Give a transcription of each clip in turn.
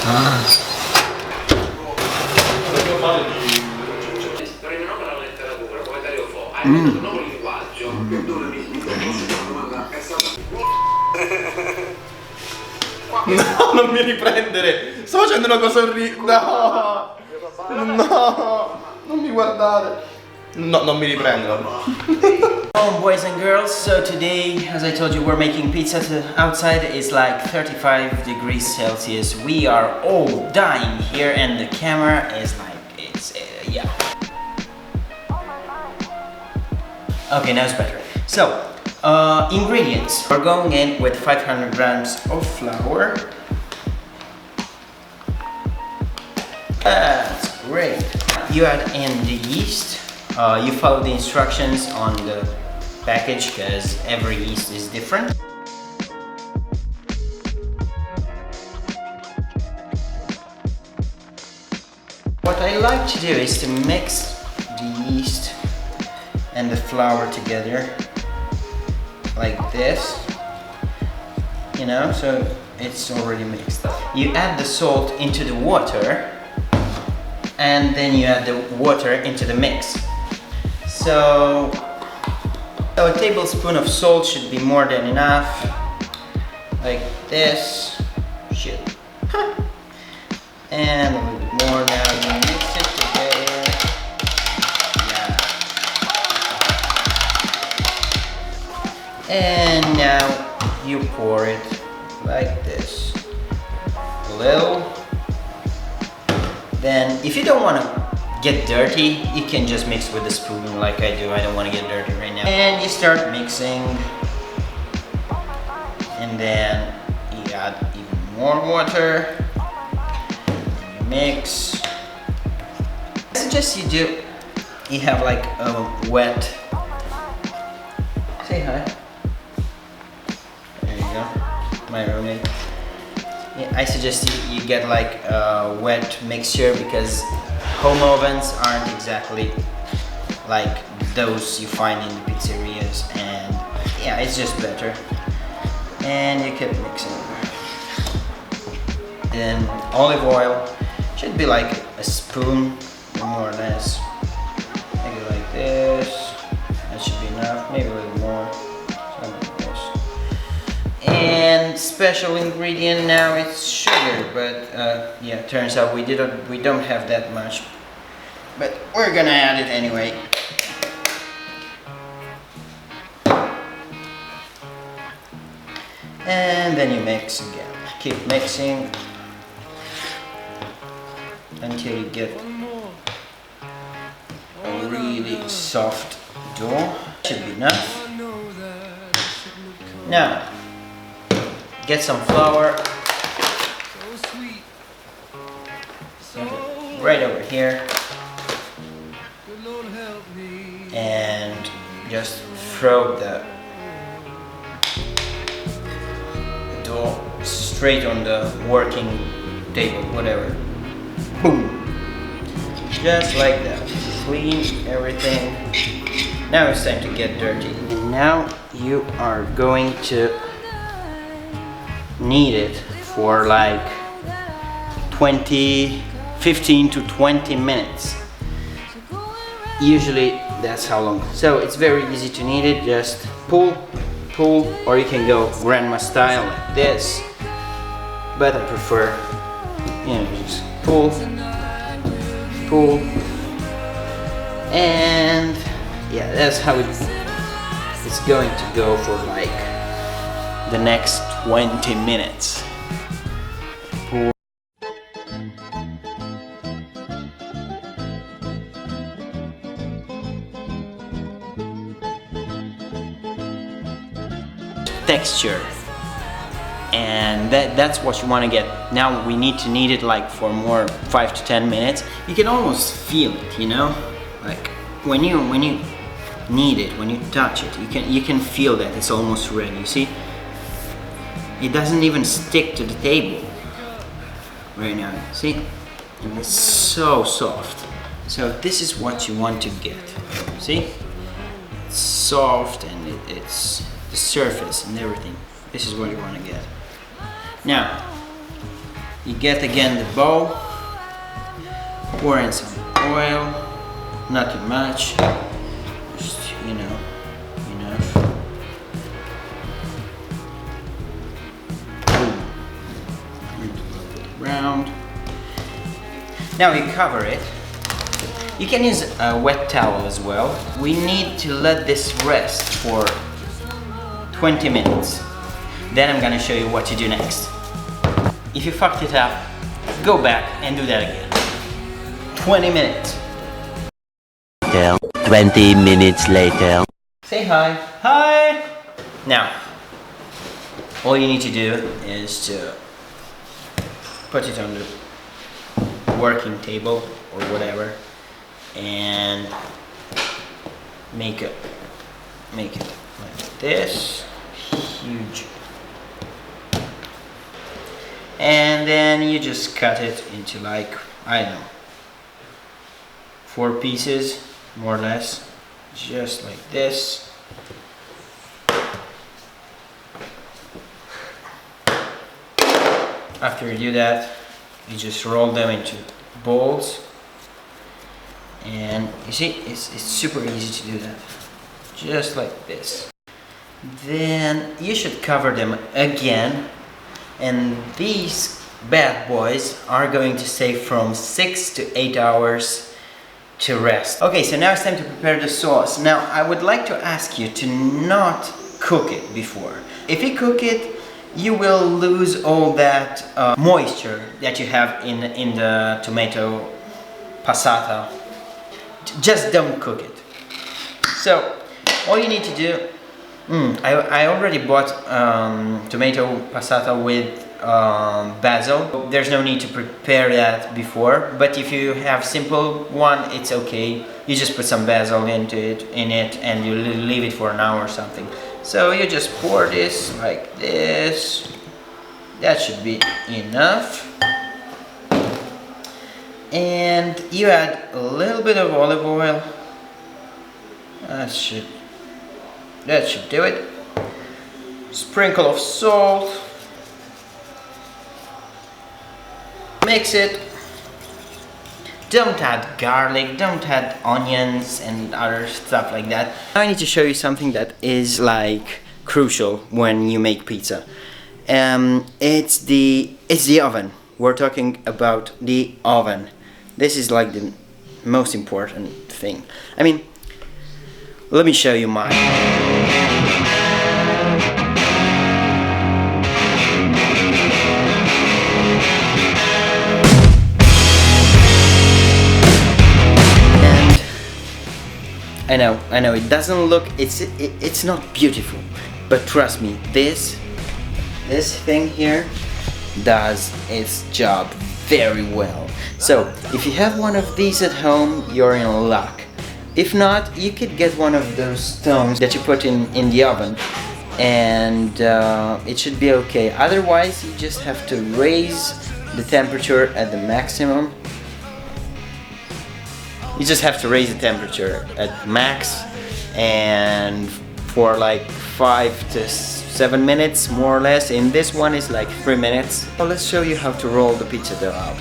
No, non mi riprendere! Sto facendo una cosa orribile! No! No! Non mi guardare! No, non mi riprendo. Hello boys and girls, so today, as I told you, we're making pizza. Outside is like 35 degrees Celsius. We are all dying here and the camera is like, it's, yeah. Okay, now it's better. So, ingredients. We're going in with 500 grams of flour. That's great. You add in the yeast. You follow the instructions on the package because every yeast is different. What I like to do is to mix the yeast and the flour together like this, you know, so it's already mixed. You add the salt into the water and then you add the water into the mix. So a tablespoon of salt should be more than enough, like this, shit. And a little bit more. Now you mix it together. Yeah. And now you pour it like this. A little. Then, if you don't want to get dirty, you can just mix with a spoon like I do. I don't want to get dirty right now. And you start mixing. And then you add even more water. You mix. I suggest you have like a wet, say hi. There you go, my roommate. Yeah, I suggest you get like a wet mixture because home ovens aren't exactly like those you find in the pizzerias, and yeah, it's just better. And you keep mixing. Then olive oil should be like a spoon, more or less. Make it like this. That should be enough. Maybe a little more. Something like this. And special ingredient now, it's sugar, but yeah, turns out we don't have that much, but we're gonna add it anyway. And then you mix again. Keep mixing until you get a really soft dough. Should be enough. Now get some flour. Right over here. And just throw the dough straight on the working table, whatever. Boom! Just like that. Clean everything. Now it's time to get dirty. And now you are going to knead it for like 15 to 20 minutes. Usually that's how long. So it's very easy to knead it. Just pull, or you can go grandma style like this. But I prefer, you know, just pull, and yeah, that's how it's going to go for like the next 20 minutes. Pour. Texture, and that's what you want to get. Now we need to knead it like for more 5 to 10 minutes. You can almost feel it, you know, like when you knead it, when you touch it, you can feel that it's almost ready. You see, it doesn't even stick to the table right now. See, and it's so soft. So this is what you want to get. See, it's soft and it's the surface and everything. This is what you want to get. Now You get again the bowl, pour in some oil, not too much, just, you know, enough. Round. Now you cover it. You can use a wet towel as well. We need to let this rest for 20 minutes. Then I'm gonna show you what to do next. If you fucked it up, go back and do that again. 20 minutes. 20 minutes later. Say hi. Hi! Now, all you need to do is to put it on the working table or whatever and make it like this, huge. And then you just cut it into like, I don't know, 4 pieces, more or less, just like this. After you do that, you just roll them into balls. And you see, it's super easy to do that. Just like this. Then you should cover them again. And these bad boys are going to stay from 6 to 8 hours to rest. Okay, so now it's time to prepare the sauce. Now, I would like to ask you to not cook it before. If you cook it, you will lose all that moisture that you have in the tomato passata. Just don't cook it. So, all you need to do, I already bought tomato passata with basil. There's no need to prepare that before, but if you have simple one, it's okay. You just put some basil in it and you leave it for an hour or something. So you just pour this like this. That should be enough. And you add a little bit of olive oil. That should do it. Sprinkle of salt. Mix it. Don't add garlic, don't add onions and other stuff like that. Now I need to show you something that is like crucial when you make pizza. It's the oven. We're talking about the oven. This is like the most important thing. I mean, let me show you mine. I know, it doesn't look, it's not beautiful, but trust me, this thing here does its job very well. So, if you have one of these at home, you're in luck. If not, you could get one of those stones that you put in the oven, and it should be okay. Otherwise, you just have to raise the temperature at the maximum. You just have to raise the temperature at max, and for like 5 to 7 minutes, more or less. In this one is like 3 minutes. So let's show you how to roll the pizza dough out.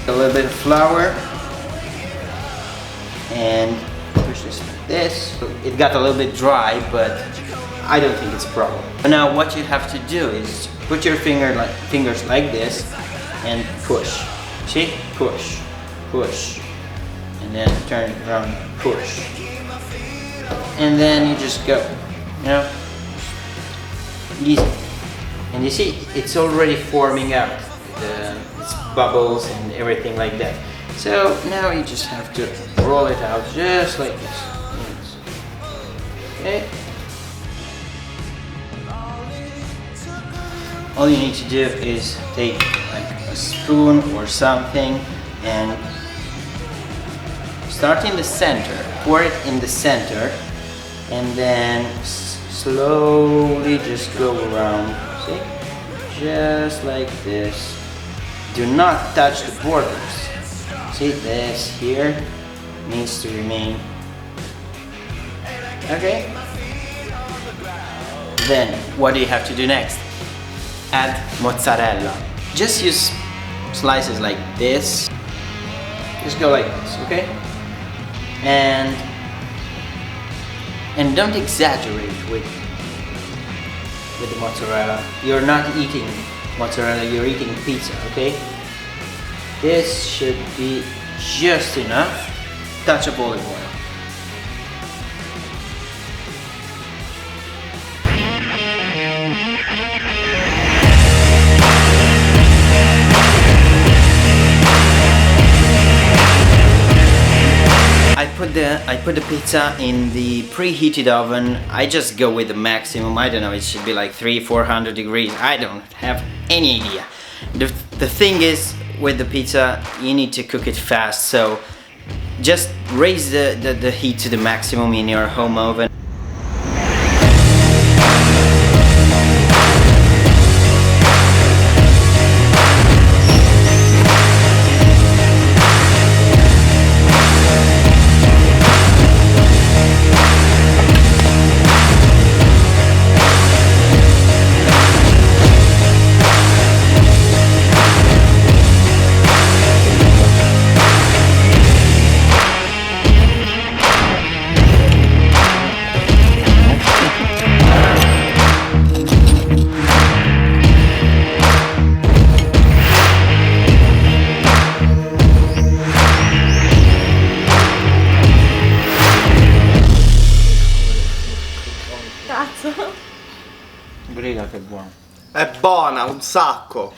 A little bit of flour, and push this like this. It got a little bit dry, but I don't think it's a problem. Now what you have to do is put your fingers like this and push. See? Push, push, and then turn it around, push, and then you just go, you know, easy. And you see, it's already forming out, its bubbles and everything like that. So now you just have to roll it out just like this. Okay. All you need to do is take like a spoon or something and start in the center, pour it in the center, and then slowly just go around, see? Just like this. Do not touch the borders. See, this here needs to remain. Okay? Then, what do you have to do next? add mozzarella. Just use slices like this. Just go like this, okay? And don't exaggerate with the mozzarella. You're not eating mozzarella, you're eating pizza, okay? This should be just enough. Touch of olive oil. I put the pizza in the preheated oven. I just go with the maximum. I don't know, it should be like 300-400 degrees. I don't have any idea. The thing is, with the pizza, you need to cook it fast, so just raise the heat to the maximum in your home oven. Briga che buono. È buona, un sacco.